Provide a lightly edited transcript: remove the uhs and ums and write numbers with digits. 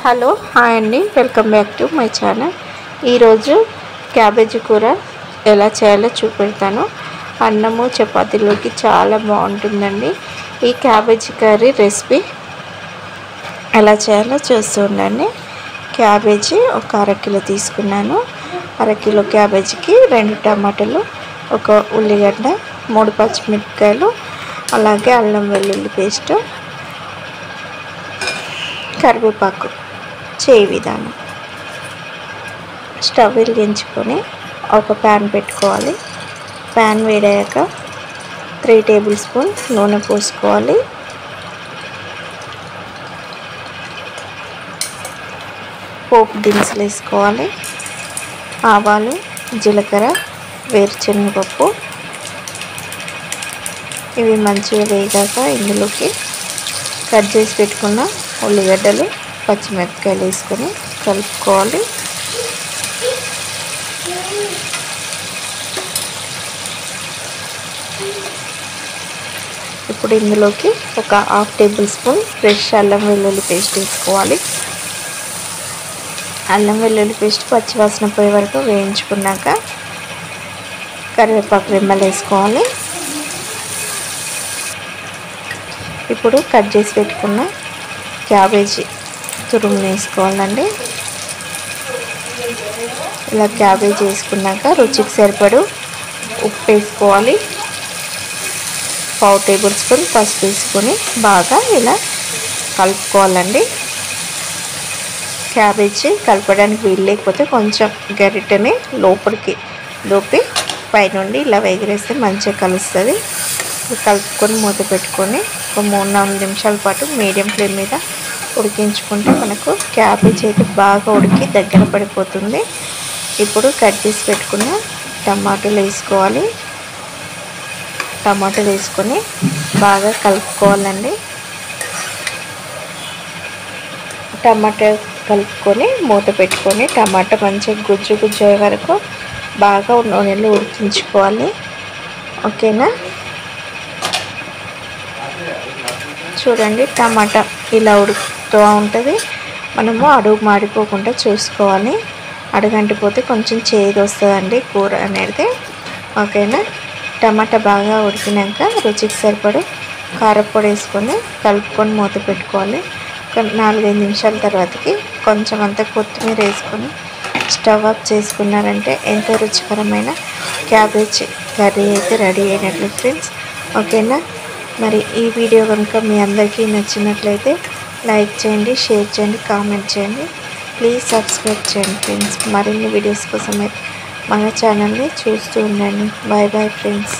Hello hi అండి, welcome back to my channel. ఈరోజు cabbage కూర ఎలా చేయాలో చూపెడతాను. అన్నము చపాతీలోకి చాలా బాగుంటుందండి. ఈ క్యాబేజీ కర్రీ రెసిపీ ఎలా చేయాలో చూస్తూ ఉండండి. క్యాబేజీ ఒక అరకిలో తీసుకున్నాను. అరకిలో క్యాబేజీకి 2 టమాటాలు, ఒక ఉల్లిగడ్డ, 3 పచ్చిమిరపకాయలు, అలాగే అల్లం వెల్లుల్లి పేస్ట్, కరివేపాకు. చేయ విధానం: స్టవ్ వెలిగించుకొని ఒక ప్యాన్ పెట్టుకోవాలి. ప్యాన్ వేడయ్యాక 3 టేబుల్ స్పూన్ నూనె పోసుకోవాలి. పోపు దినుసులు వేసుకోవాలి. ఆవాలు, జీలకర్ర, వేరుశనగపప్పు. ఇవి మంచిగా వేగాక ఇందులోకి కట్ చేసి పెట్టుకున్న ఉల్లిగడ్డలు, పచ్చిమిరపకాయలు వేసుకొని కలుపుకోవాలి. ఇప్పుడు ఇందులోకి ఒక 1/2 టేబుల్ స్పూన్ ఫ్రెష్ అల్లం వెల్లుల్లి పేస్ట్ వేసుకోవాలి. అల్లం వెల్లుల్లి పేస్ట్ పచ్చివాసన పోయే వరకు వేయించుకున్నాక కరివేపాకు రెమ్మలు వేసుకోవాలి. ఇప్పుడు కట్ చేసి పెట్టుకున్న క్యాబేజీ తురుము వేసుకోవాలండి. ఇలా క్యాబేజీ వేసుకున్నాక రుచికి సరిపడు ఉప్పు వేసుకోవాలి. 1/4 టేబుల్ స్పూన్ పసుపు వేసుకొని బాగా ఇలా కలుపుకోవాలండి. క్యాబేజీ కలపడానికి వీలు లేకపోతే కొంచెం గరిటెని లోపలికి దూపి పైనుండి ఇలా ఎగిరేస్తే మంచిగా కలుస్తుంది. కలుపుకొని మూత పెట్టుకొని ఒక 3-4 నిమిషాల పాటు మీడియం ఫ్లేమ్ మీద ఉడికించుకుంటే మనకు క్యాబేజీ అయితే బాగా ఉడికి దగ్గర పడిపోతుంది. ఇప్పుడు కట్ చేసి పెట్టుకున్న టమాటాలు వేసుకోవాలి. టమాటాలు వేసుకొని బాగా కలుపుకోవాలండి. టమాటా కలుపుకొని మూత పెట్టుకొని టమాటా మంచిగా గుజ్జు అయ్యే వరకు బాగా నూనెలో ఉడికించుకోవాలి. ఓకేనా? చూడండి, టమాటా ఇలా ఉడుకుతూ ఉంటుంది. మనము అడుగు మాడిపోకుండా చూసుకోవాలి. అడుగంటిపోతే కొంచెం చేదు వస్తుందండి కూర అనేది. ఓకేనా? టమాటా బాగా ఉడికినాక రుచికి సరిపడు కారపొడి వేసుకొని కలుపుకొని మూత పెట్టుకోవాలి. ఒక 4-5 నిమిషాల తర్వాతకి కొంచెం అంతా కొత్తిమీర వేసుకొని స్టవ్ ఆఫ్ చేసుకున్నారంటే ఎంతో రుచికరమైన క్యాబేజీ కర్రీ అయితే రెడీ అయినట్లు ఫ్రెండ్స్. ఓకేనా? మరి ఈ వీడియో కనుక మీ అందరికీ నచ్చినట్లయితే లైక్ చేయండి, షేర్ చేయండి, కామెంట్ చేయండి. ప్లీజ్ సబ్స్క్రైబ్ చేయండి ఫ్రెండ్స్. మరిన్ని వీడియోస్ కోసం మన ఛానల్ని చూస్తూ ఉండండి. Bye bye friends.